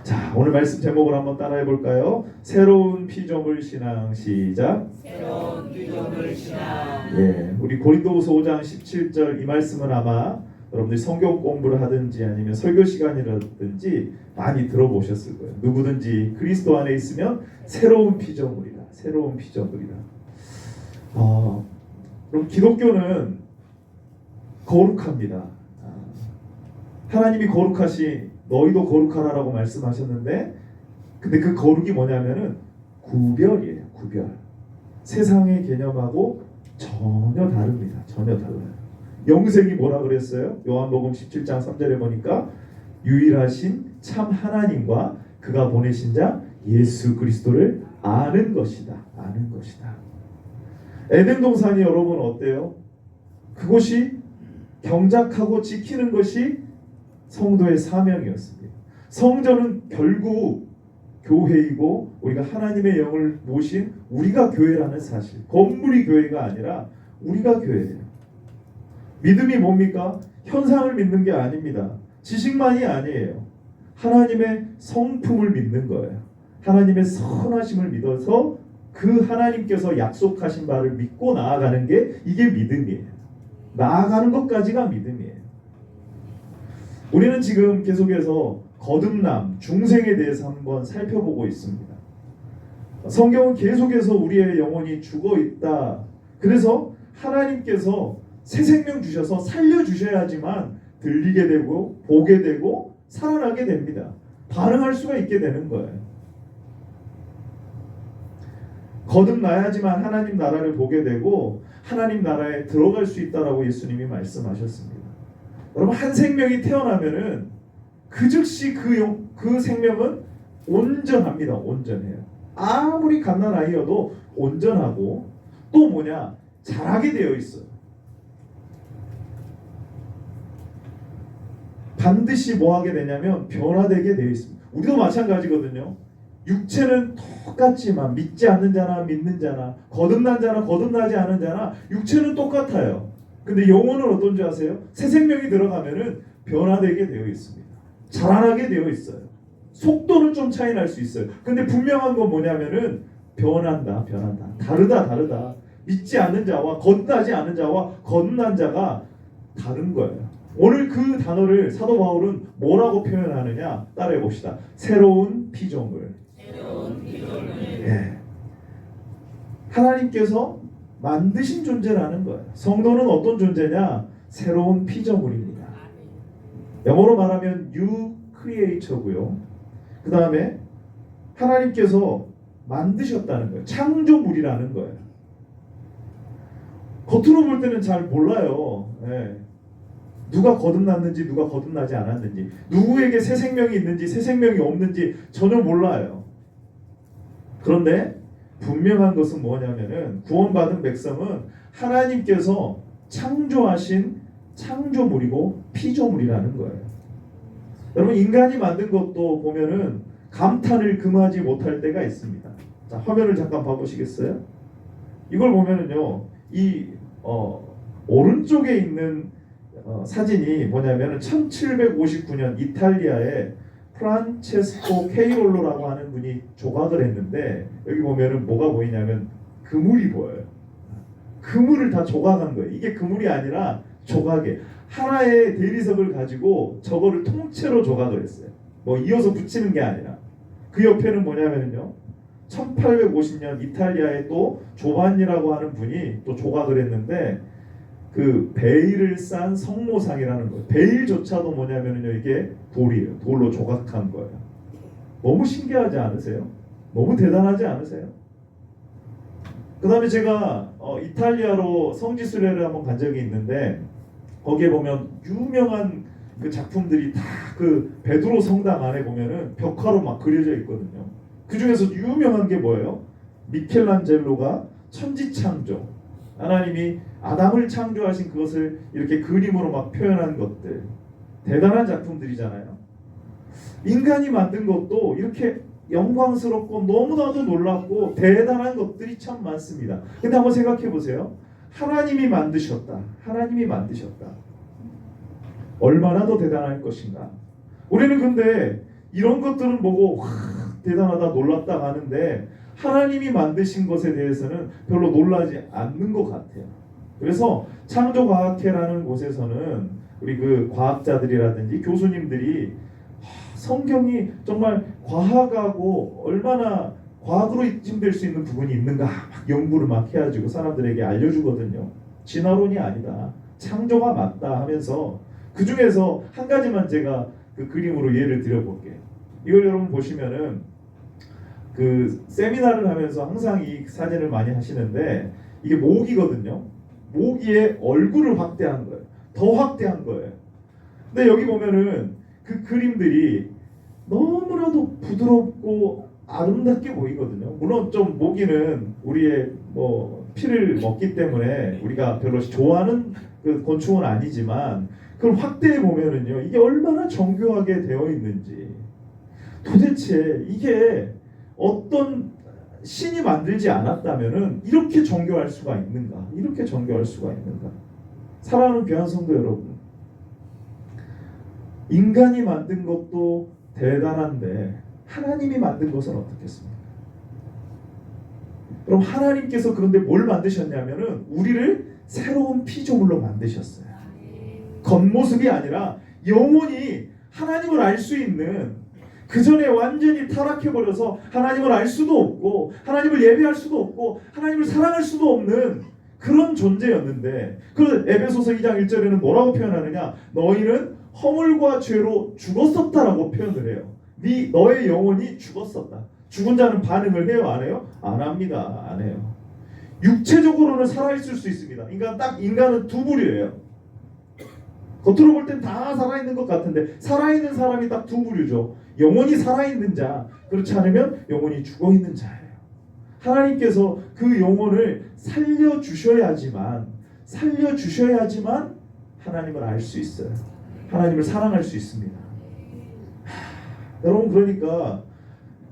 자, 오늘 말씀 제목을 한번 따라해 볼까요? 새로운 피조물 신앙. 시작. 새로운 피조물 신앙. 예, 우리 고린도후서 5장 17절 이 말씀은 아마 여러분들이 성경 공부를 하든지 아니면 설교 시간이라든지 많이 들어보셨을 거예요. 누구든지 그리스도 안에 있으면 새로운 피조물이다. 새로운 피조물이다. 그럼 기독교는 거룩합니다. 하나님이 거룩하시 너희도 거룩하라라고 말씀하셨는데, 근데 그 거룩이 뭐냐면은 구별이에요. 구별. 세상의 개념하고 전혀 다릅니다. 전혀 달라요. 영생이 뭐라 그랬어요? 요한복음 17장 3절에 보니까 유일하신 참 하나님과 그가 보내신 자 예수 그리스도를 아는 것이다. 아는 것이다. 에덴 동산이 여러분 어때요? 그곳이 경작하고 지키는 것이 성도의 사명이었습니다. 성전은 결국 교회이고 우리가 하나님의 영을 모신 우리가 교회라는 사실. 건물이 교회가 아니라 우리가 교회예요. 믿음이 뭡니까? 현상을 믿는 게 아닙니다. 지식만이 아니에요. 하나님의 성품을 믿는 거예요. 하나님의 선하심을 믿어서 그 하나님께서 약속하신 바를 믿고 나아가는 게 이게 믿음이에요. 나아가는 것까지가 믿음이에요. 우리는 지금 계속해서 거듭남, 중생에 대해서 한번 살펴보고 있습니다. 성경은 계속해서 우리의 영혼이 죽어있다. 그래서 하나님께서 새 생명 주셔서 살려주셔야지만 들리게 되고 보게 되고 살아나게 됩니다. 반응할 수가 있게 되는 거예요. 거듭나야지만 하나님 나라를 보게 되고 하나님 나라에 들어갈 수 있다라고 예수님이 말씀하셨습니다. 여러분, 한 생명이 태어나면은 그 즉시 그 생명은 온전합니다. 온전해요. 아무리 갓난 아이여도 온전하고 또 뭐냐? 자라게 되어 있어요. 반드시 뭐 하게 되냐면 변화되게 되어 있습니다. 우리도 마찬가지거든요. 육체는 똑같지만 믿지 않는 자나 믿는 자나 거듭난 자나 거듭나지 않은 자나 육체는 똑같아요. 근데 영혼은 어떤 줄 아세요? 새 생명이 들어가면은 변화되게 되어 있습니다. 자라나게 되어 있어요. 속도는 좀 차이 날 수 있어요. 근데 분명한 건 뭐냐면은 변한다. 다르다. 믿지 않는 자와 거듭나지 않은 자와 거듭난 자가 다른 거예요. 오늘 그 단어를 사도 바울은 뭐라고 표현하느냐? 따라해 봅시다. 새로운 피조물. 새로운 피조물. 예. 하나님께서 만드신 존재라는 거예요. 성도는 어떤 존재냐? 새로운 피조물입니다. 영어로 말하면 new creature고요. 그 다음에 하나님께서 만드셨다는 거예요. 창조물이라는 거예요. 겉으로 볼 때는 잘 몰라요. 예. 누가 거듭났는지 누가 거듭나지 않았는지, 누구에게 새 생명이 있는지 새 생명이 없는지 전혀 몰라요. 그런데 분명한 것은 뭐냐면은 구원받은 백성은 하나님께서 창조하신 창조물이고 피조물이라는 거예요. 여러분, 인간이 만든 것도 보면은 감탄을 금하지 못할 때가 있습니다. 자, 화면을 잠깐 봐보시겠어요? 이걸 보면은요, 이 오른쪽에 있는 사진이 뭐냐면은 1759년 이탈리아의 프란체스코 케이롤로라고 하는 분이 조각을 했는데, 여기 보면은 뭐가 보이냐면 그물이 보여요. 그물을 다 조각한 거예요. 이게 그물이 아니라 조각에 하나의 대리석을 가지고 저거를 통째로 조각을 했어요. 뭐 이어서 붙이는 게 아니라. 그 옆에는 뭐냐면요, 1850년 이탈리아의 또 조반니라고 하는 분이 또 조각을 했는데, 그 베일을 싼 성모상이라는 거예요. 베일조차도 뭐냐면요, 이게 돌이에요. 돌로 조각한 거예요. 너무 신기하지 않으세요? 너무 대단하지 않으세요? 그 다음에 제가 이탈리아로 성지순례를 한번 간 적이 있는데, 거기에 보면 유명한 그 작품들이 다 그 베드로 성당 안에 보면은 벽화로 막 그려져 있거든요. 그 중에서 유명한 게 뭐예요? 미켈란젤로가 천지창조, 하나님이 아담을 창조하신 그것을 이렇게 그림으로 막 표현한 것들, 대단한 작품들이잖아요. 인간이 만든 것도 이렇게 영광스럽고 너무나도 놀랍고 대단한 것들이 참 많습니다. 근데 한번 생각해 보세요. 하나님이 만드셨다. 얼마나 더 대단할 것인가. 우리는 근데 이런 것들은 보고 와, 대단하다 놀랍다 하는데 하나님이 만드신 것에 대해서는 별로 놀라지 않는 것 같아요. 그래서 창조과학회라는 곳에서는 우리 그 과학자들이라든지 교수님들이 성경이 정말 과학하고 얼마나 과학으로 입증될 수 있는 부분이 있는가 막 연구를 막 해가지고 사람들에게 알려주거든요. 진화론이 아니다. 창조가 맞다 하면서 그 중에서 한 가지만 제가 그 그림으로 예를 들어볼게요. 이걸 여러분 보시면은 그 세미나를 하면서 항상 이 사진을 많이 하시는데 이게 모기거든요. 모기의 얼굴을 확대한 거예요. 더 확대한 거예요. 근데 여기 보면은 그 그림들이 너무나도 부드럽고 아름답게 보이거든요. 물론 좀 모기는 우리의 뭐 피를 먹기 때문에 우리가 별로 좋아하는 그 곤충은 아니지만 그걸 확대해 보면은요 이게 얼마나 정교하게 되어 있는지 도대체 이게 어떤 신이 만들지 않았다면은 이렇게 정교할 수가 있는가? 이렇게 정교할 수가 있는가? 사랑하는 귀한 성도 여러분, 인간이 만든 것도 대단한데 하나님이 만든 것은 어떻겠습니까? 그럼 하나님께서 그런데 뭘 만드셨냐면은 우리를 새로운 피조물로 만드셨어요. 겉모습이 아니라 영원히 하나님을 알 수 있는, 그 전에 완전히 타락해버려서 하나님을 알 수도 없고 하나님을 예배할 수도 없고 하나님을 사랑할 수도 없는 그런 존재였는데, 그 에베소서 2장 1절에는 뭐라고 표현하느냐? 너희는 허물과 죄로 죽었었다라고 표현을 해요. 너의 영혼이 죽었었다. 죽은 자는 반응을 해요? 안 해요? 안 합니다. 안 해요. 육체적으로는 살아있을 수 있습니다. 인간은 두 부류예요. 겉으로 볼 땐 다 살아있는 것 같은데 살아있는 사람이 딱 두 부류죠. 영혼이 살아있는 자, 그렇지 않으면 영혼이 죽어있는 자예요. 하나님께서 그 영혼을 살려주셔야지만 하나님을 알 수 있어요. 하나님을 사랑할 수 있습니다. 여러분, 그러니까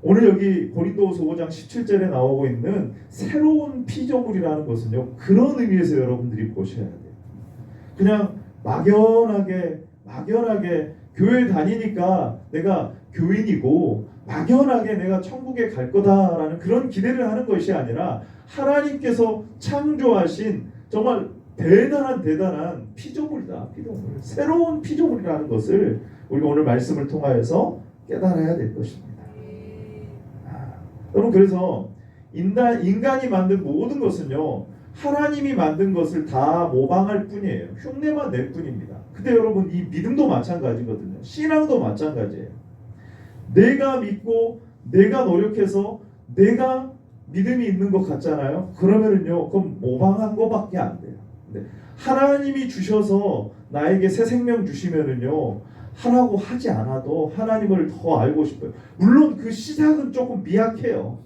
오늘 여기 고린도후서 5장 17절에 나오고 있는 새로운 피조물이라는 것은요, 그런 의미에서 여러분들이 보셔야 돼요. 그냥 막연하게 교회 다니니까 내가 교인이고 막연하게 내가 천국에 갈 거다라는 그런 기대를 하는 것이 아니라 하나님께서 창조하신 정말 대단한 피조물이다. 피조물. 새로운 피조물이라는 것을 우리가 오늘 말씀을 통하여서 깨달아야 될 것입니다. 여러분, 그래서 인간이 만든 모든 것은요, 하나님이 만든 것을 다 모방할 뿐이에요. 흉내만 낼 뿐입니다. 근데 여러분, 이 믿음도 마찬가지거든요. 신앙도 마찬가지예요. 내가 믿고 내가 노력해서 내가 믿음이 있는 것 같잖아요. 그러면은요, 그건 모방한 것밖에 안 돼요. 근데 하나님이 주셔서 나에게 새 생명 주시면은요, 하라고 하지 않아도 하나님을 더 알고 싶어요. 물론 그 시작은 조금 미약해요.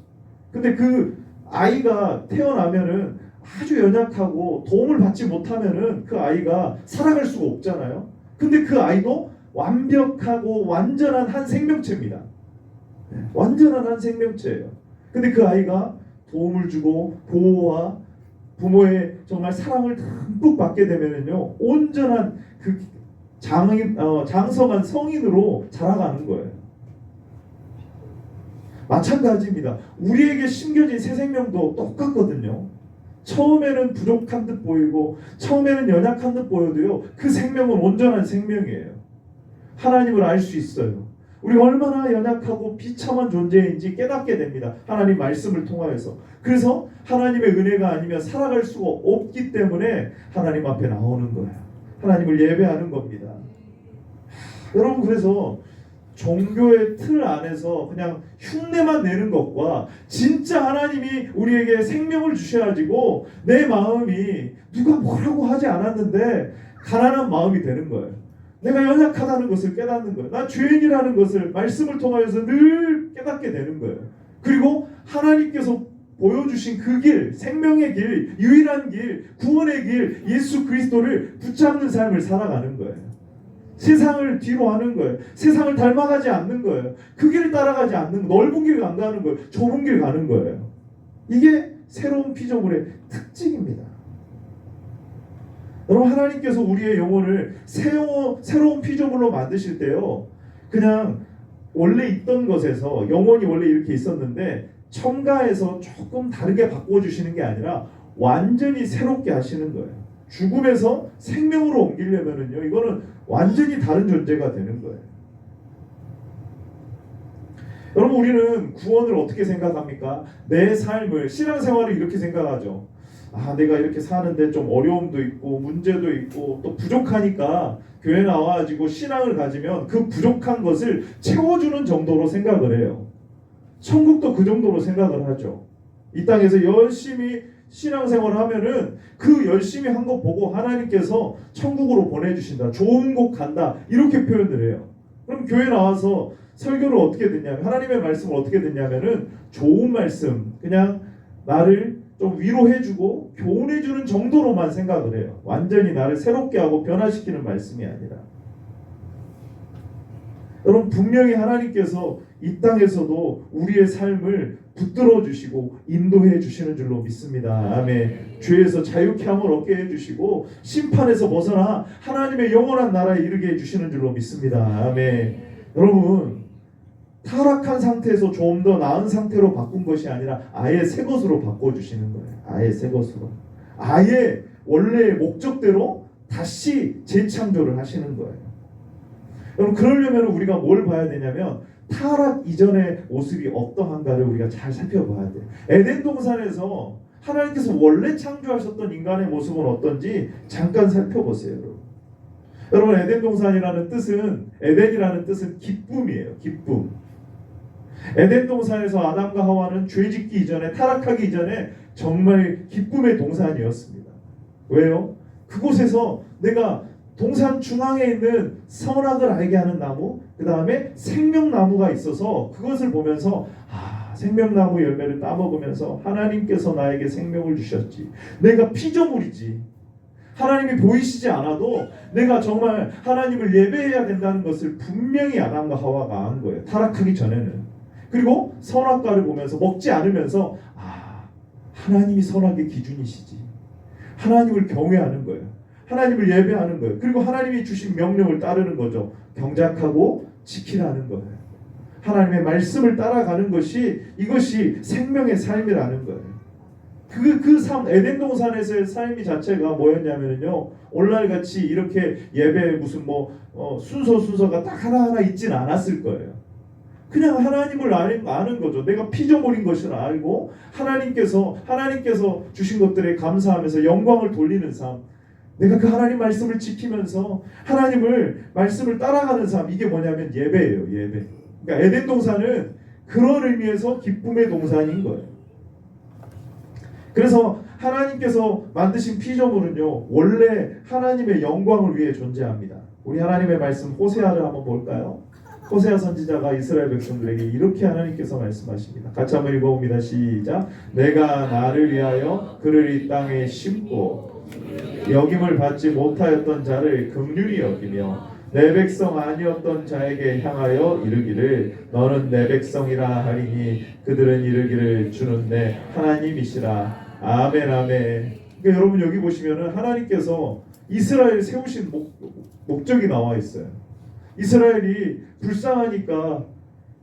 근데 그 아이가 태어나면은 아주 연약하고 도움을 받지 못하면은 그 아이가 살아갈 수가 없잖아요. 근데 그 아이도 완벽하고 완전한 한 생명체입니다. 완전한 한 생명체예요. 근데 그 아이가 도움을 주고 보호와 부모의 정말 사랑을 듬뿍 받게 되면은요, 온전한 그 장성한 성인으로 자라가는 거예요. 마찬가지입니다. 우리에게 심겨진 새 생명도 똑같거든요. 처음에는 부족한 듯 보이고 처음에는 연약한 듯 보여도요, 그 생명은 온전한 생명이에요. 하나님을 알 수 있어요. 우리가 얼마나 연약하고 비참한 존재인지 깨닫게 됩니다. 하나님 말씀을 통하여서. 그래서 하나님의 은혜가 아니면 살아갈 수가 없기 때문에 하나님 앞에 나오는 거예요. 하나님을 예배하는 겁니다. 여러분, 그래서 종교의 틀 안에서 그냥 흉내만 내는 것과 진짜 하나님이 우리에게 생명을 주셔가지고 내 마음이 누가 뭐라고 하지 않았는데 가난한 마음이 되는 거예요. 내가 연약하다는 것을 깨닫는 거예요. 나 죄인이라는 것을 말씀을 통하여서 늘 깨닫게 되는 거예요. 그리고 하나님께서 보여주신 그 길, 생명의 길, 유일한 길, 구원의 길, 예수 그리스도를 붙잡는 삶을 살아가는 거예요. 세상을 뒤로 하는 거예요. 세상을 닮아가지 않는 거예요. 그 길을 따라가지 않는, 넓은 길 안 가는 거예요. 좁은 길 가는 거예요. 이게 새로운 피조물의 특징입니다. 여러분, 하나님께서 우리의 영혼을 새로운 피조물로 만드실 때요, 그냥 원래 있던 것에서 영혼이 원래 이렇게 있었는데 첨가해서 조금 다르게 바꿔주시는 게 아니라 완전히 새롭게 하시는 거예요. 죽음에서 생명으로 옮기려면은요, 이거는 완전히 다른 존재가 되는 거예요. 여러분, 우리는 구원을 어떻게 생각합니까? 내 삶을, 신앙생활을 이렇게 생각하죠. 아, 내가 이렇게 사는데 좀 어려움도 있고 문제도 있고 또 부족하니까 교회 나와가지고 신앙을 가지면 그 부족한 것을 채워주는 정도로 생각을 해요. 천국도 그 정도로 생각을 하죠. 이 땅에서 열심히 신앙생활을 하면은 그 열심히 한 거 보고 하나님께서 천국으로 보내주신다, 좋은 곳 간다, 이렇게 표현을 해요. 그럼 교회 나와서 설교를 어떻게 듣냐면, 하나님의 말씀을 어떻게 듣냐면은 좋은 말씀, 그냥 나를 좀 위로해주고 교훈해주는 정도로만 생각을 해요. 완전히 나를 새롭게 하고 변화시키는 말씀이 아니라. 여러분, 분명히 하나님께서 이 땅에서도 우리의 삶을 붙들어 주시고 인도해 주시는 줄로 믿습니다. 아멘. 죄에서 자유케 함을 얻게 해주시고 심판에서 벗어나 하나님의 영원한 나라에 이르게 해주시는 줄로 믿습니다. 아멘. 여러분, 타락한 상태에서 좀 더 나은 상태로 바꾼 것이 아니라 아예 새 것으로 바꿔주시는 거예요. 아예 새 것으로. 아예 원래의 목적대로 다시 재창조를 하시는 거예요. 여러분, 그러려면 우리가 뭘 봐야 되냐면 타락 이전의 모습이 어떠한가를 우리가 잘 살펴봐야 돼요. 에덴 동산에서 하나님께서 원래 창조하셨던 인간의 모습은 어떤지 잠깐 살펴보세요. 여러분, 에덴 동산이라는 뜻은, 에덴이라는 뜻은 기쁨이에요. 기쁨. 에덴 동산에서 아담과 하와는 죄짓기 이전에, 타락하기 이전에 정말 기쁨의 동산이었습니다. 왜요? 그곳에서 내가 동산 중앙에 있는 선악을 알게 하는 나무, 그 다음에 생명나무가 있어서 그것을 보면서 생명나무 열매를 따먹으면서 하나님께서 나에게 생명을 주셨지, 내가 피조물이지, 하나님이 보이시지 않아도 내가 정말 하나님을 예배해야 된다는 것을 분명히 아담과 하와가 안 거예요. 타락하기 전에는. 그리고 선악과를 보면서 먹지 않으면서 하나님이 선악의 기준이시지, 하나님을 경외하는 거예요. 하나님을 예배하는 거예요. 그리고 하나님이 주신 명령을 따르는 거죠. 경작하고 지키라는 거예요. 하나님의 말씀을 따라가는 것이, 이것이 생명의 삶이라는 거예요. 그 삶, 에덴 동산에서의 삶이 자체가 뭐였냐면요, 오늘날같이 이렇게 예배 무슨 순서가 딱 하나하나 있진 않았을 거예요. 그냥 하나님을 아는 거죠. 내가 피조물인 것을 알고 하나님께서 주신 것들에 감사하면서 영광을 돌리는 삶, 내가 그 하나님 말씀을 지키면서 하나님을 말씀을 따라가는 삶, 이게 뭐냐면 예배예요. 예배. 그러니까 에덴 동산은 그런 의미에서 기쁨의 동산인 거예요. 그래서 하나님께서 만드신 피조물은요, 원래 하나님의 영광을 위해 존재합니다. 우리 하나님의 말씀 호세아를 한번 볼까요? 호세아 선지자가 이스라엘 백성들에게 이렇게 하나님께서 말씀하십니다. 같이 한번 읽어봅니다. 시작. 내가 나를 위하여 그를 이 땅에 심고 여김을 받지 못하였던 자를 긍휼히 여기며 내 백성 아니었던 자에게 향하여 이르기를 너는 내 백성이라 하리니 그들은 이르기를 주는 내 하나님이시라. 아멘. 아멘. 그러니까 여러분, 여기 보시면은 하나님께서 이스라엘 세우신 목적이 나와 있어요. 이스라엘이 불쌍하니까,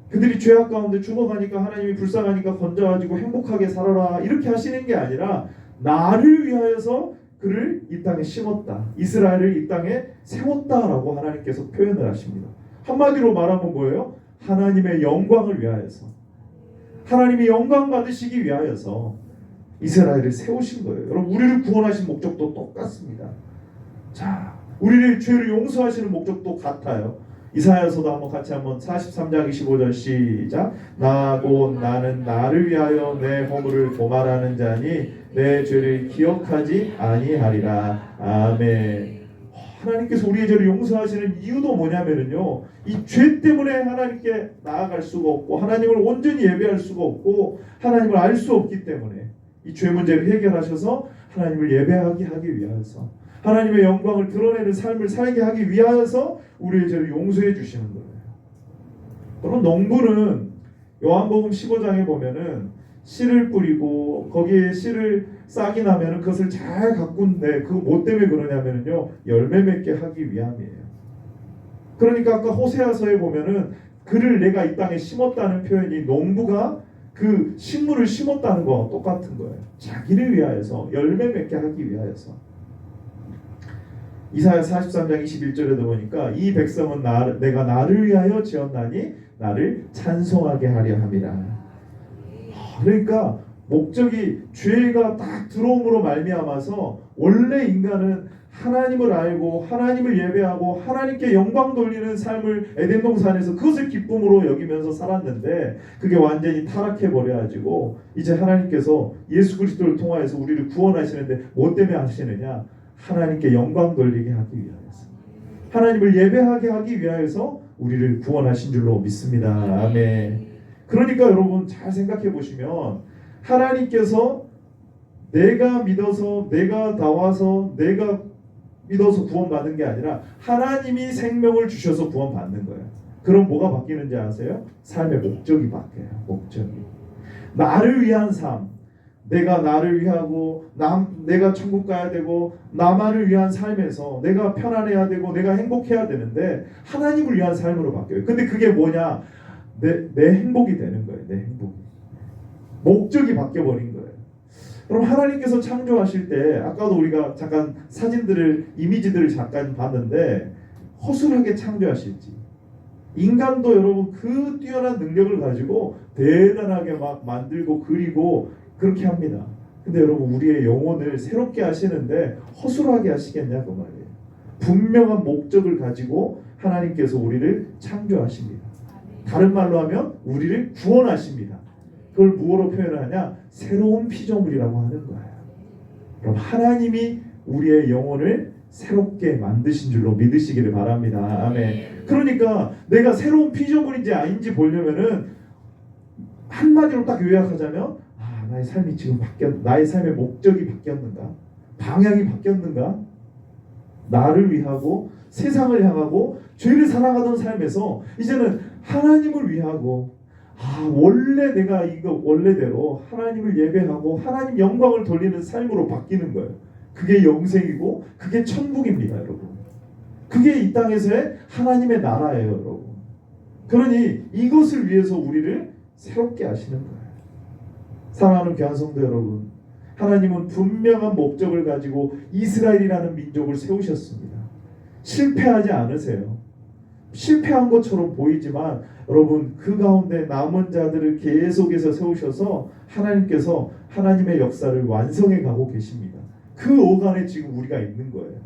그들이 죄악 가운데 죽어가니까 하나님이 불쌍하니까 건져가지고 행복하게 살아라, 이렇게 하시는 게 아니라 나를 위하여서 그를 이 땅에 심었다, 이스라엘을 이 땅에 세웠다라고 하나님께서 표현을 하십니다. 한마디로 말하면 뭐예요? 하나님의 영광을 위하여서, 하나님이 영광 받으시기 위하여서 이스라엘을 세우신 거예요. 여러분, 우리를 구원하신 목적도 똑같습니다. 자, 우리를 죄를 용서하시는 목적도 같아요. 이사야서도 한번 같이 한번 43장 25절 시작. 나 곧 나는 나를 위하여 내 허물을 고말하는 자니 내 죄를 기억하지 아니하리라. 아멘. 하나님께서 우리의 죄를 용서하시는 이유도 뭐냐면요, 이 죄 때문에 하나님께 나아갈 수가 없고 하나님을 온전히 예배할 수가 없고 하나님을 알 수 없기 때문에 이 죄 문제를 해결하셔서 하나님을 예배하게 하기 위해서, 하나님의 영광을 드러내는 삶을 살게 하기 위하여서 우리의 죄를 용서해 주시는 거예요. 그럼 농부는 요한복음 15장에 보면은 씨를 뿌리고 거기에 씨를 싹이 나면은 그것을 잘 가꾼데, 그거 뭐 때문에 그러냐면요, 열매 맺게 하기 위함이에요. 그러니까 아까 호세아서에 보면은 그를 내가 이 땅에 심었다는 표현이 농부가 그 식물을 심었다는 거와 똑같은 거예요. 자기를 위하여서 열매 맺게 하기 위하여서. 이사야 43장 21절에도 보니까 이 백성은 내가 나를 위하여 지었나니 나를 찬송하게 하려 함이라. 그러니까 목적이 죄가 딱 들어옴으로 말미암아서 원래 인간은 하나님을 알고 하나님을 예배하고 하나님께 영광 돌리는 삶을 에덴 동산에서 그것을 기쁨으로 여기면서 살았는데 그게 완전히 타락해 버려가지고 이제 하나님께서 예수 그리스도를 통하여서 우리를 구원하시는데 뭐 때문에 하시느냐? 하나님께 영광 돌리게 하기 위하여서, 하나님을 예배하게 하기 위하여서 우리를 구원하신 줄로 믿습니다. 아멘. 그러니까 여러분 잘 생각해 보시면 하나님께서 내가 믿어서 내가 나와서 내가 믿어서 구원받는 게 아니라 하나님이 생명을 주셔서 구원받는 거예요. 그럼 뭐가 바뀌는지 아세요? 삶의 목적이 바뀌어요. 목적이. 나를 위한 삶. 내가 나를 위하고 내가 천국 가야 되고 나만을 위한 삶에서 내가 편안해야 되고 내가 행복해야 되는데 하나님을 위한 삶으로 바뀌어요. 근데 그게 뭐냐? 내 행복이 되는 거예요. 내 행복이. 목적이 바뀌어버린 거예요. 그럼 하나님께서 창조하실 때 아까도 우리가 잠깐 이미지들을 잠깐 봤는데 허술하게 창조하실지, 인간도 여러분 그 뛰어난 능력을 가지고 대단하게 막 만들고 그리고 그렇게 합니다. 근데 여러분 우리의 영혼을 새롭게 하시는데 허술하게 하시겠냐 그 말이에요. 분명한 목적을 가지고 하나님께서 우리를 창조하십니다. 다른 말로 하면 우리를 구원하십니다. 그걸 무엇으로 표현하냐? 새로운 피조물이라고 하는 거예요. 그럼 하나님이 우리의 영혼을 새롭게 만드신 줄로 믿으시기를 바랍니다. 아멘. 그러니까 내가 새로운 피조물인지 아닌지 보려면은 한마디로 딱 요약하자면 나의 삶이 지금 나의 삶의 목적이 바뀌었는가? 방향이 바뀌었는가? 나를 위하고 세상을 향하고 죄를 사랑하던 삶에서 이제는 하나님을 위하고 원래 내가 이거 원래대로 하나님을 예배하고 하나님 영광을 돌리는 삶으로 바뀌는 거예요. 그게 영생이고 그게 천국입니다, 여러분. 그게 이 땅에서의 하나님의 나라예요, 여러분. 그러니 이것을 위해서 우리를 새롭게 하시는 거예요. 사랑하는 귀한 성도 여러분, 하나님은 분명한 목적을 가지고 이스라엘이라는 민족을 세우셨습니다. 실패하지 않으세요. 실패한 것처럼 보이지만 여러분 그 가운데 남은 자들을 계속해서 세우셔서 하나님께서 하나님의 역사를 완성해 가고 계십니다. 그 어간에 지금 우리가 있는 거예요.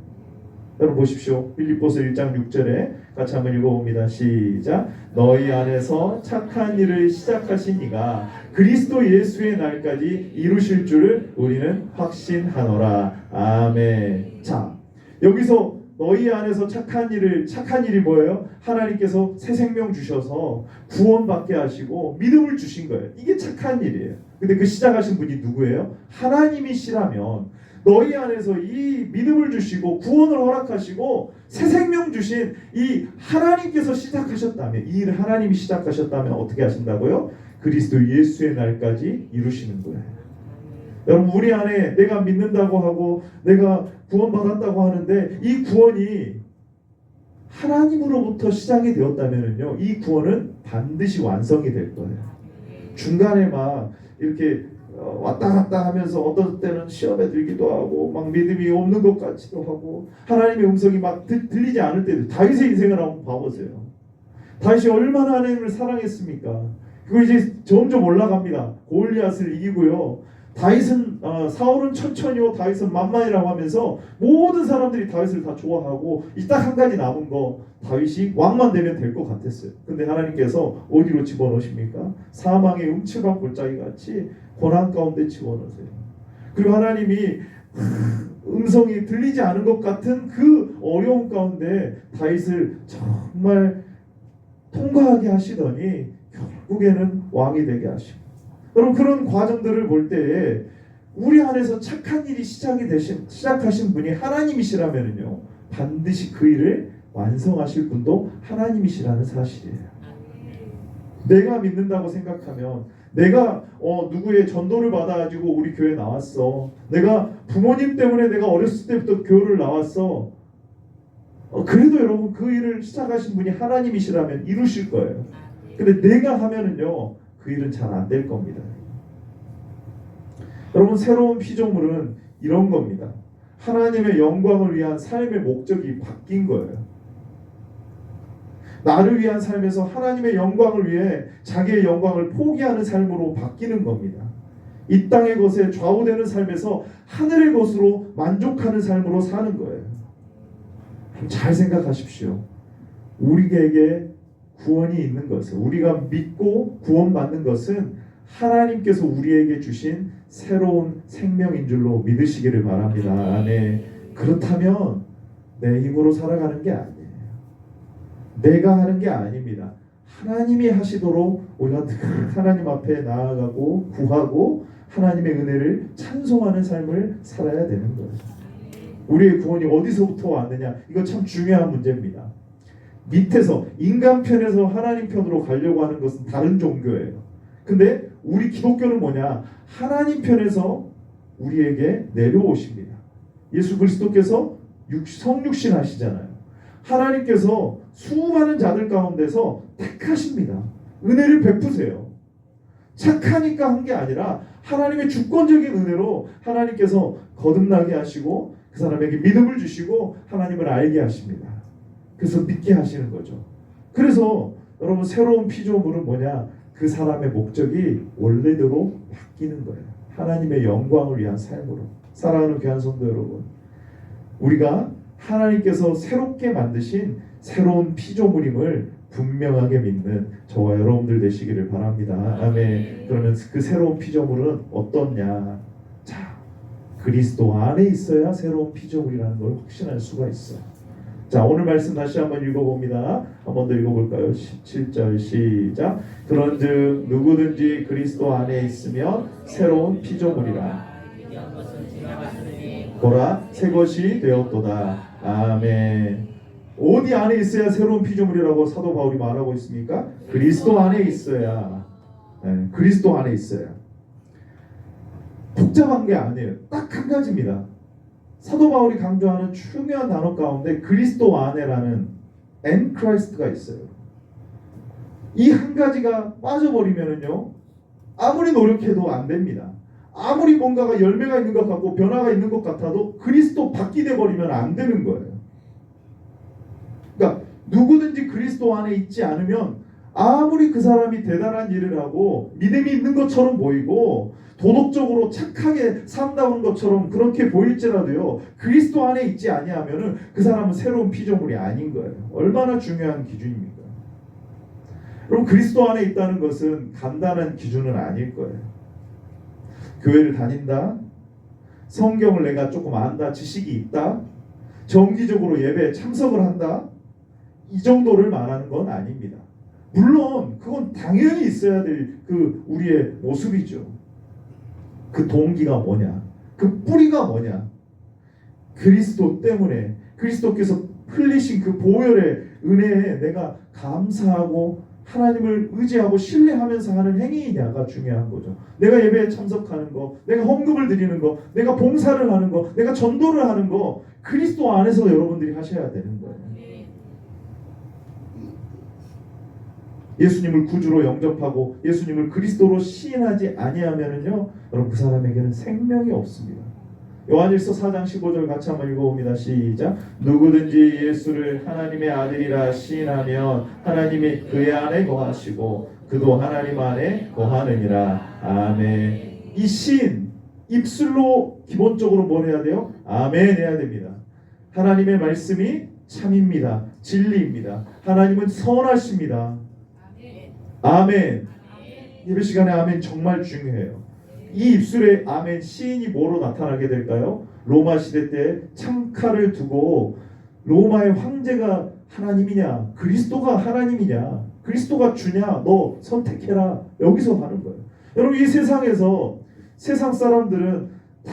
여러분 보십시오. 빌립보서 1장 6절에 같이 한번 읽어봅니다. 시작. 너희 안에서 착한 일을 시작하신 이가 그리스도 예수의 날까지 이루실 줄을 우리는 확신하노라. 아멘. 자, 여기서 너희 안에서 착한 일이 뭐예요? 하나님께서 새 생명 주셔서 구원받게 하시고 믿음을 주신 거예요. 이게 착한 일이에요. 근데 그 시작하신 분이 누구예요? 하나님이시라면 너희 안에서 이 믿음을 주시고 구원을 허락하시고 새 생명 주신 이 하나님께서 시작하셨다면, 이 일을 하나님이 시작하셨다면 어떻게 하신다고요? 그리스도 예수의 날까지 이루시는 거예요. 여러분 우리 안에 내가 믿는다고 하고 내가 구원받았다고 하는데 이 구원이 하나님으로부터 시작이 되었다면요, 이 구원은 반드시 완성이 될 거예요. 중간에 막 이렇게 왔다 갔다 하면서 어떤 때는 시험에 들기도 하고 막 믿음이 없는 것 같기도 하고 하나님의 음성이 막 들리지 않을 때도, 다윗의 인생을 한번 봐보세요. 다윗이 얼마나 하나님을 사랑했습니까? 그리고 이제 점점 올라갑니다. 골리앗을 이기고요. 다윗은 사울은 천천히요, 다윗은 만만이라고 하면서 모든 사람들이 다윗을 다 좋아하고 이 딱 한 가지 남은 거, 다윗이 왕만 되면 될 것 같았어요. 근데 하나님께서 어디로 집어넣으십니까? 사망의 음침한 골짜기 같이 고난 가운데 집어넣으세요. 그리고 하나님이 음성이 들리지 않은 것 같은 그 어려움 가운데 다윗을 정말 통과하게 하시더니 결국에는 왕이 되게 하시고, 여러분 그런 과정들을 볼 때에 우리 안에서 착한 일이 시작하신 분이 하나님이시라면요, 반드시 그 일을 완성하실 분도 하나님이시라는 사실이에요. 내가 믿는다고 생각하면, 내가 누구의 전도를 받아가지고 우리 교회 나왔어, 내가 부모님 때문에 내가 어렸을 때부터 교회를 나왔어, 그래도 여러분 그 일을 시작하신 분이 하나님이시라면 이루실 거예요. 근데 내가 하면은요 그 일은 잘 안 될 겁니다. 여러분 새로운 피조물은 이런 겁니다. 하나님의 영광을 위한 삶의 목적이 바뀐 거예요. 나를 위한 삶에서 하나님의 영광을 위해 자기의 영광을 포기하는 삶으로 바뀌는 겁니다. 이 땅의 것에 좌우되는 삶에서 하늘의 것으로 만족하는 삶으로 사는 거예요. 잘 생각하십시오. 우리에게 구원이 있는 것은, 우리가 믿고 구원받는 것은 하나님께서 우리에게 주신 새로운 생명인 줄로 믿으시기를 바랍니다. 아멘. 그렇다면 내 힘으로 살아가는 게 아니에요. 내가 하는 게 아닙니다. 하나님이 하시도록 우리가 늘 하나님 앞에 나아가고 구하고 하나님의 은혜를 찬송하는 삶을 살아야 되는 거예요. 우리의 구원이 어디서부터 왔느냐? 이거 참 중요한 문제입니다. 밑에서 인간 편에서 하나님 편으로 가려고 하는 것은 다른 종교예요. 근데 우리 기독교는 뭐냐? 하나님 편에서 우리에게 내려오십니다. 예수 그리스도께서 성육신 하시잖아요. 하나님께서 수많은 자들 가운데서 택하십니다. 은혜를 베푸세요. 착하니까 한 게 아니라 하나님의 주권적인 은혜로 하나님께서 거듭나게 하시고 그 사람에게 믿음을 주시고 하나님을 알게 하십니다. 그래서 믿게 하시는 거죠. 그래서 여러분 새로운 피조물은 뭐냐? 그 사람의 목적이 원래대로 바뀌는 거예요. 하나님의 영광을 위한 삶으로. 사랑하는 귀한 성도 여러분, 우리가 하나님께서 새롭게 만드신 새로운 피조물임을 분명하게 믿는 저와 여러분들 되시기를 바랍니다. 아멘. 그러면 그 새로운 피조물은 어떻냐? 자, 그리스도 안에 있어야 새로운 피조물이라는 걸 확신할 수가 있어요. 자, 오늘 말씀 다시 한번 읽어봅니다. 한 번 더 읽어볼까요? 17절 시작. 그런즉 누구든지 그리스도 안에 있으면 새로운 피조물이라. 보라, 새 것이 되었도다. 아멘. 어디 안에 있어야 새로운 피조물이라고 사도 바울이 말하고 있습니까? 그리스도 안에 있어야. 네, 그리스도 안에 있어야. 복잡한 게 아니에요. 딱 한 가지입니다. 사도 바울이 강조하는 중요한 단어 가운데 그리스도 안에라는 and Christ가 있어요. 이 한 가지가 빠져버리면은요, 아무리 노력해도 안 됩니다. 아무리 뭔가가 열매가 있는 것 같고 변화가 있는 것 같아도 그리스도 밖이 돼버리면 안 되는 거예요. 그러니까 누구든지 그리스도 안에 있지 않으면 아무리 그 사람이 대단한 일을 하고 믿음이 있는 것처럼 보이고 도덕적으로 착하게 산다는 것처럼 그렇게 보일지라도요, 그리스도 안에 있지 아니하면은 그 사람은 새로운 피조물이 아닌 거예요. 얼마나 중요한 기준입니까? 그럼 그리스도 안에 있다는 것은 간단한 기준은 아닐 거예요. 교회를 다닌다, 성경을 내가 조금 안다, 지식이 있다, 정기적으로 예배에 참석을 한다, 이 정도를 말하는 건 아닙니다. 물론 그건 당연히 있어야 될 그 우리의 모습이죠. 그 동기가 뭐냐? 그 뿌리가 뭐냐? 그리스도 때문에, 그리스도께서 흘리신 그 보혈의 은혜에 내가 감사하고 하나님을 의지하고 신뢰하면서 하는 행위이냐가 중요한 거죠. 내가 예배에 참석하는 거, 내가 헌금을 드리는 거, 내가 봉사를 하는 거, 내가 전도를 하는 거, 그리스도 안에서 여러분들이 하셔야 되는 거예요. 예수님을 구주로 영접하고 예수님을 그리스도로 시인하지 아니하면은요, 여러분 그 사람에게는 생명이 없습니다. 요한일서 4장 15절 같이 한번 읽어봅니다. 시작. 누구든지 예수를 하나님의 아들이라 시인하면 하나님이 그의 안에 거하시고 그도 하나님 안에 거하느니라. 아멘. 이 시인, 입술로 기본적으로 뭘 해야 돼요? 아멘 해야 됩니다. 하나님의 말씀이 참입니다. 진리입니다. 하나님은 선하십니다. 아멘. 예배 시간에 아멘 정말 중요해요. 이 입술에 아멘 시인이 뭐로 나타나게 될까요? 로마 시대 때 창칼을 두고 로마의 황제가 하나님이냐, 그리스도가 하나님이냐, 그리스도가 주냐, 너 선택해라, 여기서 하는 거예요. 여러분 이 세상에서 세상 사람들은 다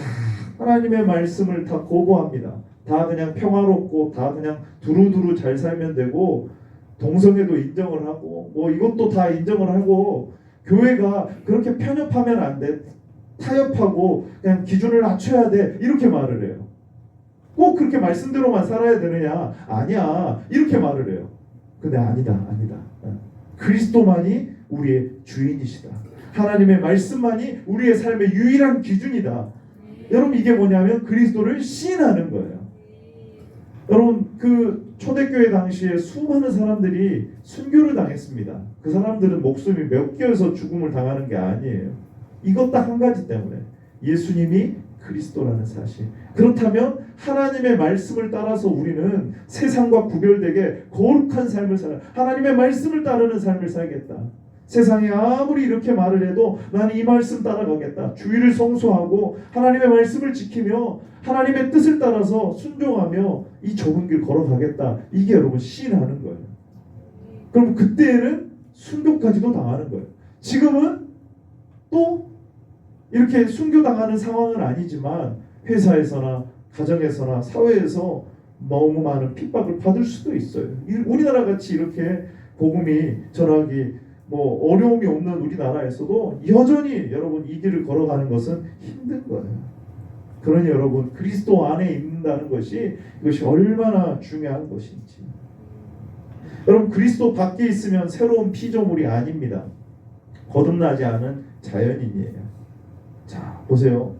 하나님의 말씀을 다 거부합니다. 다 그냥 평화롭고 다 그냥 두루두루 잘 살면 되고 동성애도 인정을 하고 뭐 이것도 다 인정을 하고, 교회가 그렇게 편협하면 안 돼, 타협하고 그냥 기준을 낮춰야 돼, 이렇게 말을 해요. 꼭 그렇게 말씀대로만 살아야 되느냐? 아니야, 이렇게 말을 해요. 근데 아니다. 그리스도만이 우리의 주인이시다. 하나님의 말씀만이 우리의 삶의 유일한 기준이다. 여러분 이게 뭐냐면 그리스도를 시인하는 거예요. 여러분 그 초대교회 당시에 수많은 사람들이 순교를 당했습니다. 그 사람들은 목숨이 몇 개여서 죽음을 당하는 게 아니에요. 이것 딱 한 가지 때문에 예수님이 그리스도라는 사실. 그렇다면 하나님의 말씀을 따라서 우리는 세상과 구별되게 거룩한 삶을 살아 하나님의 말씀을 따르는 삶을 살겠다. 세상이 아무리 이렇게 말을 해도 나는 이 말씀 따라가겠다. 주의를 성수하고 하나님의 말씀을 지키며 하나님의 뜻을 따라서 순종하며 이 좁은 길 걸어가겠다. 이게 여러분 시인하는 거예요. 그럼 그때는 순교까지도 당하는 거예요. 지금은 또 이렇게 순교당하는 상황은 아니지만 회사에서나 가정에서나 사회에서 너무 많은 핍박을 받을 수도 있어요. 우리나라 같이 이렇게 복음이 전하기 어려움이 없는 우리나라에서도 여전히 여러분 이 길을 걸어가는 것은 힘든 거예요. 그러니 여러분 그리스도 안에 있는다는 것이 이것이 얼마나 중요한 것인지. 여러분 그리스도 밖에 있으면 새로운 피조물이 아닙니다. 거듭나지 않은 자연인이에요. 자 보세요.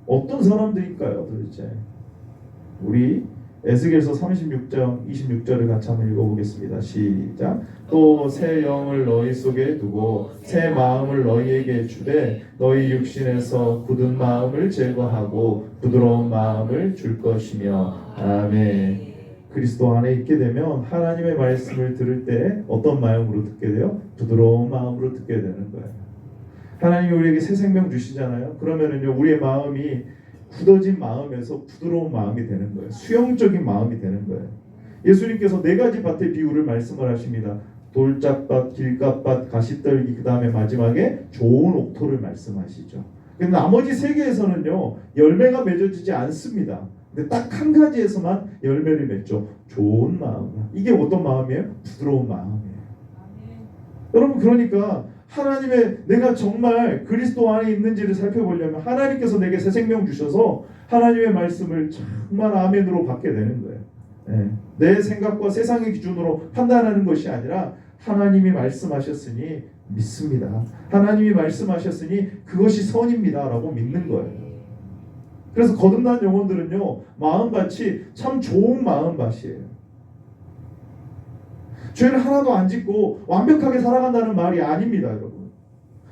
어떤 사람들일까요 도대체? 우리 에스겔서 36장 26절을 같이 한번 읽어보겠습니다. 시작. 또 새 영을 너희 속에 두고 새 마음을 너희에게 주되 너희 육신에서 굳은 마음을 제거하고 부드러운 마음을 줄 것이며. 아멘. 그리스도 안에 있게 되면 하나님의 말씀을 들을 때 어떤 마음으로 듣게 돼요? 부드러운 마음으로 듣게 되는 거예요. 하나님이 우리에게 새 생명 주시잖아요. 그러면은요 우리의 마음이 굳어진 마음에서 부드러운 마음이 되는 거예요. 수용적인 마음이 되는 거예요. 예수님께서 네 가지 밭의 비유를 말씀을 하십니다. 돌짝밭, 길갓밭, 가시떨기, 그 다음에 마지막에 좋은 옥토를 말씀하시죠. 근데 나머지 세 개에서는요 열매가 맺어지지 않습니다. 근데 딱 한 가지에서만 열매를 맺죠. 좋은 마음. 이게 어떤 마음이에요? 부드러운 마음이에요. 여러분 그러니까 하나님의 내가 정말 그리스도 안에 있는지를 살펴보려면 하나님께서 내게 새 생명 주셔서 하나님의 말씀을 정말 아멘으로 받게 되는 거예요. 내 생각과 세상의 기준으로 판단하는 것이 아니라 하나님이 말씀하셨으니 믿습니다. 하나님이 말씀하셨으니 그것이 선입니다 라고 믿는 거예요. 그래서 거듭난 영혼들은요 마음밭이 참 좋은 마음밭이에요. 죄를 하나도 안 짓고 완벽하게 살아간다는 말이 아닙니다 여러분.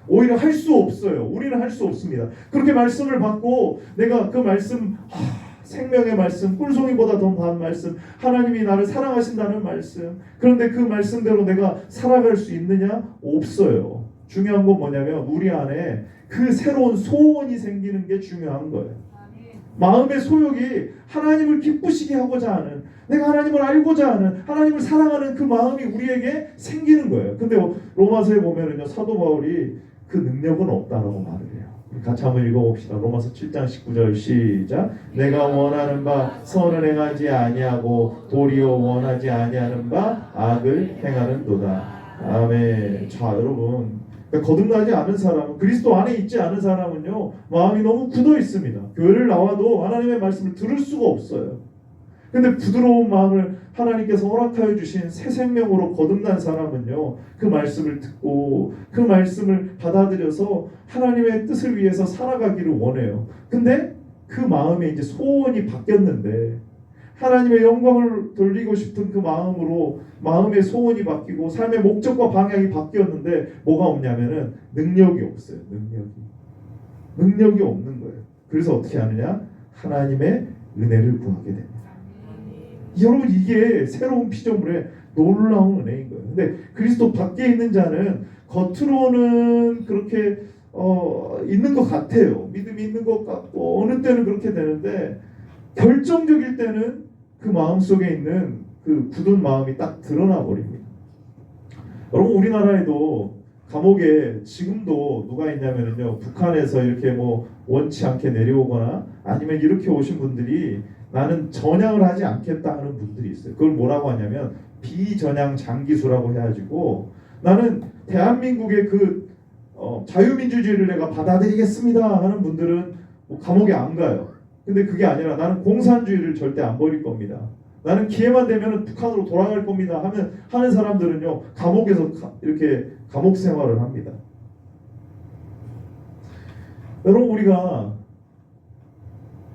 오히려 할 수 없어요. 우리는 할 수 없습니다. 그렇게 말씀을 받고 내가 그 말씀 생명의 말씀, 꿀송이보다 더 나은 말씀, 하나님이 나를 사랑하신다는 말씀, 그런데 그 말씀대로 내가 살아갈 수 있느냐? 없어요. 중요한 건 뭐냐면 우리 안에 그 새로운 소원이 생기는 게 중요한 거예요. 마음의 소욕이 하나님을 기쁘시게 하고자 하는, 내가 하나님을 알고자 하는, 하나님을 사랑하는 그 마음이 우리에게 생기는 거예요. 근데 로마서에 보면은요 사도 바울이 그 능력은 없다라고 말을 해요. 같이 한번 읽어봅시다. 로마서 7장 19절 시작. 내가 원하는 바 선을 행하지 아니하고 도리어 원하지 아니하는 바 악을 행하는도다. 아멘. 자 여러분, 거듭나지 않은 사람은, 그리스도 안에 있지 않은 사람은요 마음이 너무 굳어 있습니다. 교회를 나와도 하나님의 말씀을 들을 수가 없어요. 근데 부드러운 마음을 하나님께서 허락하여 주신 새 생명으로 거듭난 사람은요 그 말씀을 듣고 그 말씀을 받아들여서 하나님의 뜻을 위해서 살아가기를 원해요. 근데 그 마음에 이제 소원이 바뀌었는데, 하나님의 영광을 돌리고 싶은 그 마음으로 마음의 소원이 바뀌고 삶의 목적과 방향이 바뀌었는데 뭐가 없냐면은 능력이 없어요. 능력이 없는 거예요. 그래서 어떻게 하느냐? 하나님의 은혜를 구하게 됩니다. 여러분 이게 새로운 피조물의 놀라운 은혜인 거예요. 근데 그리스도 밖에 있는 자는 겉으로는 그렇게 있는 것 같아요. 믿음이 있는 것 같고 어느 때는 그렇게 되는데 결정적일 때는 그 마음속에 있는 그 굳은 마음이 딱 드러나 버립니다. 여러분 우리나라에도 감옥에 지금도 누가 있냐면요 북한에서 이렇게 원치 않게 내려오거나 아니면 이렇게 오신 분들이 나는 전향을 하지 않겠다 하는 분들이 있어요. 그걸 뭐라고 하냐면 비전향 장기수라고 해가지고 나는 대한민국의 그 자유민주주의를 내가 받아들이겠습니다 하는 분들은 감옥에 안 가요. 근데 그게 아니라 나는 공산주의를 절대 안 버릴 겁니다. 나는 기회만 되면 북한으로 돌아갈 겁니다 하는 사람들은요 감옥에서 이렇게 감옥 생활을 합니다. 여러분 우리가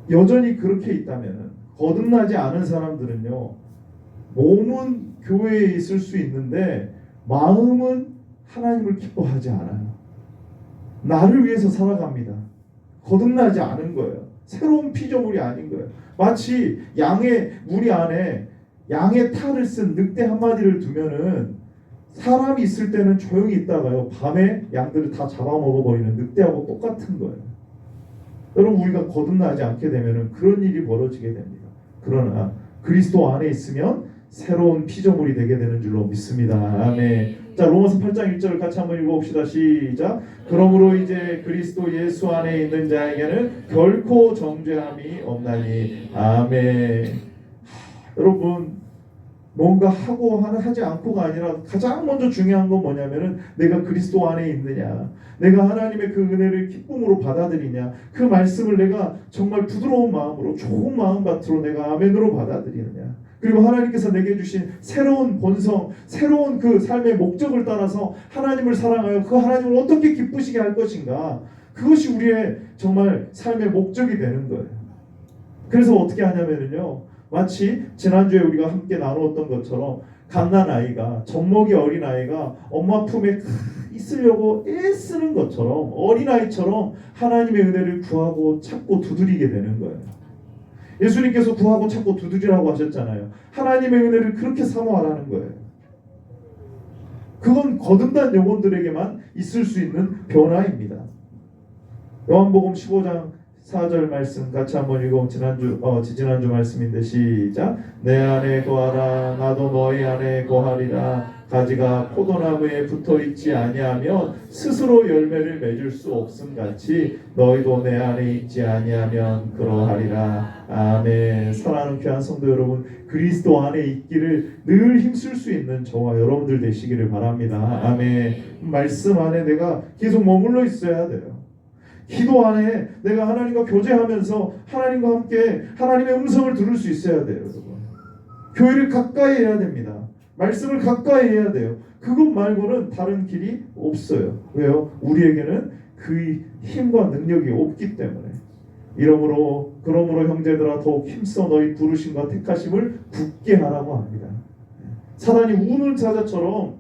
여전히 그렇게 있다면 거듭나지 않은 사람들은요 몸은 교회에 있을 수 있는데 마음은 하나님을 기뻐하지 않아요. 나를 위해서 살아갑니다. 거듭나지 않은 거예요. 새로운 피조물이 아닌 거예요. 마치 양의 무리 안에 양의 탈을 쓴 늑대 한 마리를 두면은 사람이 있을 때는 조용히 있다가요 밤에 양들을 다 잡아먹어버리는 늑대하고 똑같은 거예요. 여러분 우리가 거듭나지 않게 되면은 그런 일이 벌어지게 됩니다. 그러나 그리스도 안에 있으면 새로운 피조물이 되게 되는 줄로 믿습니다. 아멘. 자 로마서 8장 1절을 같이 한번 읽어봅시다. 시작. 그러므로 이제 그리스도 예수 안에 있는 자에게는 결코 정죄함이 없나니. 아멘. 여러분 뭔가 하고 하지 않고가 아니라 가장 먼저 중요한 건 뭐냐면은 내가 그리스도 안에 있느냐, 내가 하나님의 그 은혜를 기쁨으로 받아들이냐, 그 말씀을 내가 정말 부드러운 마음으로 좋은 마음밭으로 내가 아멘으로 받아들이느냐, 그리고 하나님께서 내게 주신 새로운 본성, 새로운 그 삶의 목적을 따라서 하나님을 사랑하여 그 하나님을 어떻게 기쁘시게 할 것인가, 그것이 우리의 정말 삶의 목적이 되는 거예요. 그래서 어떻게 하냐면요, 마치 지난주에 우리가 함께 나누었던 것처럼 갓난아이가, 젖먹이 어린아이가 엄마 품에 있으려고 애쓰는 것처럼 어린아이처럼 하나님의 은혜를 구하고 찾고 두드리게 되는 거예요. 예수님께서 구하고 찾고 두드리라고 하셨잖아요. 하나님의 은혜를 그렇게 사모하라는 거예요. 그건 거듭난 영혼들에게만 있을 수 있는 변화입니다. 요한복음 15장 4절 말씀 같이 한번 읽어. 지난주 말씀인데 시작. 내 안에 거하라 나도 너희 안에 거하리라. 가지가 포도나무에 붙어있지 아니하면 스스로 열매를 맺을 수 없음같이 너희도 내 안에 있지 아니하면 그러하리라. 아멘. 사랑하는 귀한 성도 여러분, 그리스도 안에 있기를 늘 힘쓸 수 있는 저와 여러분들 되시기를 바랍니다. 아멘. 말씀 안에 내가 계속 머물러 있어야 돼요. 기도 안에 내가 하나님과 교제하면서 하나님과 함께 하나님의 음성을 들을 수 있어야 돼요. 여러분, 교회를 가까이 해야 됩니다. 말씀을 가까이 해야 돼요. 그것 말고는 다른 길이 없어요. 왜요? 우리에게는 그 힘과 능력이 없기 때문에. 그러므로 형제들아 더욱 힘써 너희 부르심과 택하심을 굳게 하라고 합니다. 사단이 우는 사자처럼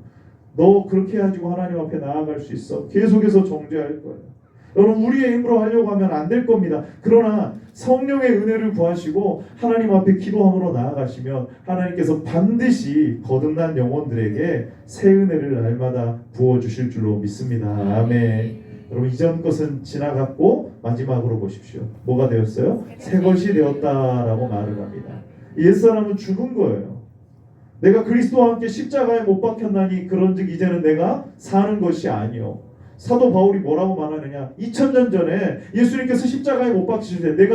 너 그렇게 해가지고 하나님 앞에 나아갈 수 있어? 계속해서 정죄할 거예요. 여러분, 우리의 힘으로 하려고 하면 안 될 겁니다. 그러나 성령의 은혜를 구하시고 하나님 앞에 기도함으로 나아가시면 하나님께서 반드시 거듭난 영혼들에게 새 은혜를 날마다 부어주실 줄로 믿습니다. 아멘. 여러분, 이전 것은 지나갔고 마지막으로 보십시오. 뭐가 되었어요? 새 것이 되었다라고 말을 합니다. 옛사람은 죽은 거예요. 내가 그리스도와 함께 십자가에 못 박혔나니 그런즉 이제는 내가 사는 것이 아니요. 사도 바울이 뭐라고 말하느냐? 2000년 전에 예수님께서 십자가에 못 박히실 때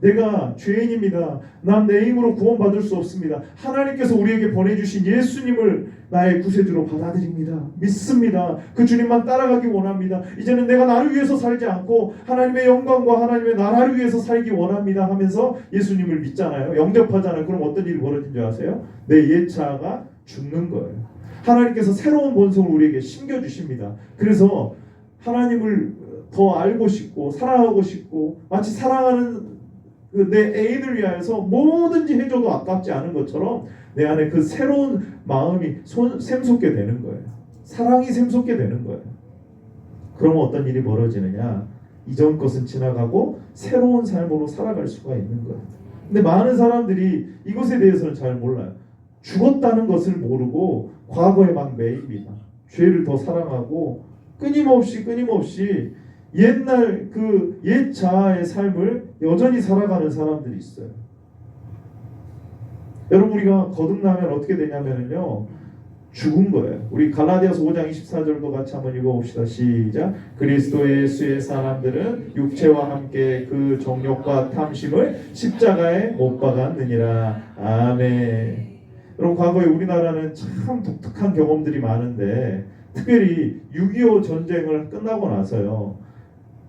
내가 죄인입니다. 난 내 힘으로 구원받을 수 없습니다. 하나님께서 우리에게 보내주신 예수님을 나의 구세주로 받아들입니다. 믿습니다. 그 주님만 따라가기 원합니다. 이제는 내가 나를 위해서 살지 않고 하나님의 영광과 하나님의 나라를 위해서 살기 원합니다 하면서 예수님을 믿잖아요. 영접하잖아요. 그럼 어떤 일이 벌어진 줄 아세요? 내 옛자가 죽는 거예요. 하나님께서 새로운 본성을 우리에게 심겨주십니다. 그래서 하나님을 더 알고 싶고 사랑하고 싶고 마치 사랑하는 내 애인을 위하여서 뭐든지 해줘도 아깝지 않은 것처럼 내 안에 그 새로운 마음이 샘솟게 되는 거예요. 사랑이 샘솟게 되는 거예요. 그러면 어떤 일이 벌어지느냐? 이전 것은 지나가고 새로운 삶으로 살아갈 수가 있는 거예요. 근데 많은 사람들이 이것에 대해서는 잘 몰라요. 죽었다는 것을 모르고 과거에 막 매입니다. 죄를 더 사랑하고 끊임없이 옛날 그 옛 자아의 삶을 여전히 살아가는 사람들이 있어요. 여러분, 우리가 거듭나면 어떻게 되냐면요, 죽은 거예요. 우리 갈라디아서 5장 24절도 같이 한번 읽어봅시다. 시작. 그리스도 예수의 사람들은 육체와 함께 그 정욕과 탐심을 십자가에 못 박았느니라. 아멘. 여러분, 과거에 우리나라는 참 독특한 경험들이 많은데 특별히 6.25 전쟁을 끝나고 나서요,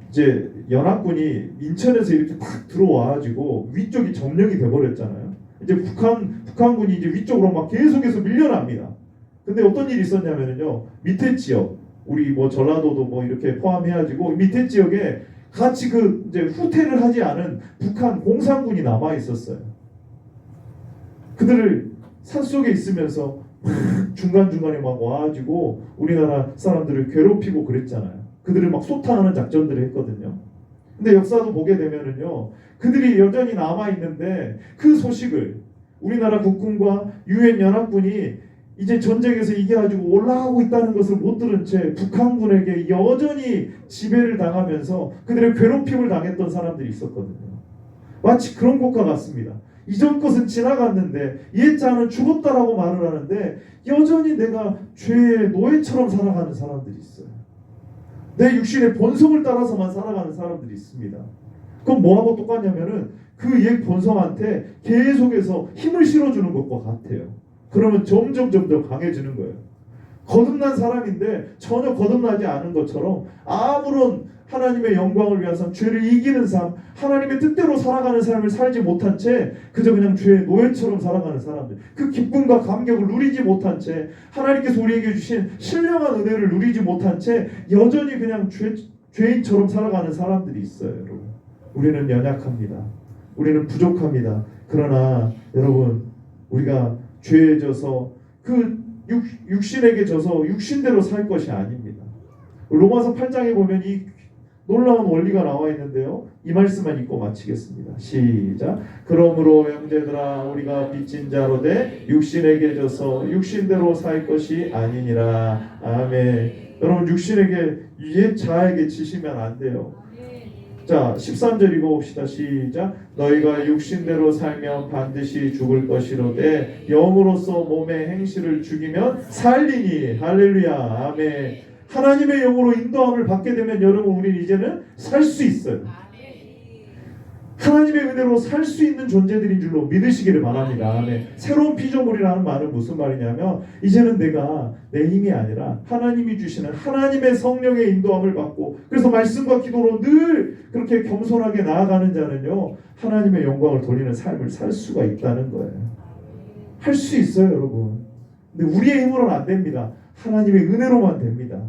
이제 연합군이 인천에서 이렇게 탁 들어와가지고 위쪽이 점령이 돼버렸잖아요. 이제 북한군이 이제 위쪽으로 막 계속해서 밀려납니다. 근데 어떤 일이 있었냐면요, 밑에 지역, 우리 뭐 전라도도 뭐 이렇게 포함해가지고 밑에 지역에 같이 그 이제 후퇴를 하지 않은 북한 공산군이 남아 있었어요. 그들을 산속에 있으면서 중간중간에 막 와가지고 우리나라 사람들을 괴롭히고 그랬잖아요. 그들을 막 소탕하는 작전들을 했거든요. 근데 역사도 보게 되면은요, 그들이 여전히 남아 있는데 그 소식을 우리나라 국군과 유엔 연합군이 이제 전쟁에서 이겨가지고 올라가고 있다는 것을 못 들은 채 북한군에게 여전히 지배를 당하면서 그들의 괴롭힘을 당했던 사람들이 있었거든요. 마치 그런 것과 같습니다. 이전 것은 지나갔는데 옛자는 죽었다라고 말을 하는데 여전히 내가 죄의 노예처럼 살아가는 사람들이 있어요. 내 육신의 본성을 따라서만 살아가는 사람들이 있습니다. 그럼 뭐하고 똑같냐면은 그 옛 본성한테 계속해서 힘을 실어주는 것과 같아요. 그러면 점점 강해지는 거예요. 거듭난 사람인데 전혀 거듭나지 않은 것처럼 아무런 하나님의 영광을 위한 삶, 죄를 이기는 삶, 하나님의 뜻대로 살아가는 삶을 살지 못한 채 그저 그냥 죄의 노예처럼 살아가는 사람들, 그 기쁨과 감격을 누리지 못한 채 하나님께서 우리에게 주신 신령한 은혜를 누리지 못한 채 여전히 그냥 죄인처럼 살아가는 사람들이 있어요. 여러분, 우리는 연약합니다. 우리는 부족합니다. 그러나 여러분, 우리가 죄에 져서 그 육신에게 져서 육신대로 살 것이 아닙니다. 로마서 8장에 보면 이 놀라운 원리가 나와 있는데요. 이 말씀만 읽고 마치겠습니다. 시작. 그러므로 형제들아, 우리가 빚진 자로 돼 육신에게 져서 육신대로 살 것이 아니니라. 아멘. 여러분, 육신에게 옛 자에게 지시면 안 돼요. 자, 13절 읽어봅시다. 시작. 너희가 육신대로 살면 반드시 죽을 것이로되 영으로서 몸의 행실을 죽이면 살리니. 할렐루야. 아멘. 하나님의 영으로 인도함을 받게 되면 여러분, 우리는 이제는 살 수 있어요. 하나님의 은혜로 살 수 있는 존재들인 줄로 믿으시기를 바랍니다. 아멘. 새로운 피조물이라는 말은 무슨 말이냐면 이제는 내가 내 힘이 아니라 하나님이 주시는 하나님의 성령의 인도함을 받고, 그래서 말씀과 기도로 늘 그렇게 겸손하게 나아가는 자는요, 하나님의 영광을 돌리는 삶을 살 수가 있다는 거예요. 할 수 있어요, 여러분. 근데 우리의 힘으로는 안 됩니다. 하나님의 은혜로만 됩니다.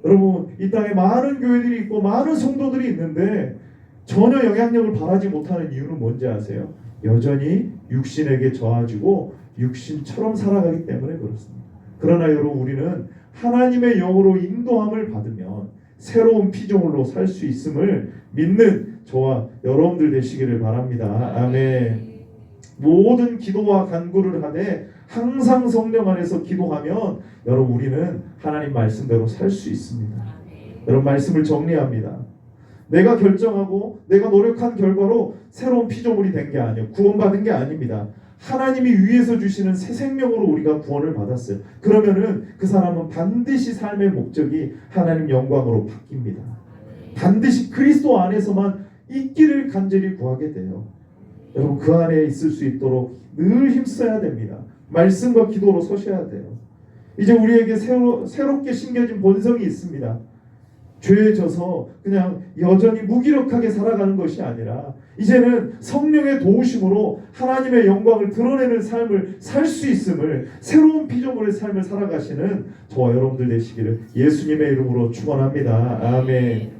여러분, 이 땅에 많은 교회들이 있고 많은 성도들이 있는데 전혀 영향력을 발하지 못하는 이유는 뭔지 아세요? 여전히 육신에게 져가지고 육신처럼 살아가기 때문에 그렇습니다. 그러나 여러분, 우리는 하나님의 영으로 인도함을 받으면 새로운 피조물로 살 수 있음을 믿는 저와 여러분들 되시기를 바랍니다. 아멘. 모든 기도와 간구를 하되 항상 성령 안에서 기도하면 여러분, 우리는 하나님 말씀대로 살 수 있습니다. 여러분, 말씀을 정리합니다. 내가 결정하고 내가 노력한 결과로 새로운 피조물이 된 게 아니에요. 구원받은 게 아닙니다. 하나님이 위에서 주시는 새 생명으로 우리가 구원을 받았어요. 그러면은 그 사람은 반드시 삶의 목적이 하나님 영광으로 바뀝니다. 반드시 그리스도 안에서만 있기를 간절히 구하게 돼요. 여러분, 그 안에 있을 수 있도록 늘 힘써야 됩니다. 말씀과 기도로 서셔야 돼요. 이제 우리에게 새롭게 심겨진 본성이 있습니다. 죄에 져서 그냥 여전히 무기력하게 살아가는 것이 아니라 이제는 성령의 도우심으로 하나님의 영광을 드러내는 삶을 살 수 있음을, 새로운 피조물의 삶을 살아가시는 저와 여러분들 되시기를 예수님의 이름으로 축원합니다. 아멘.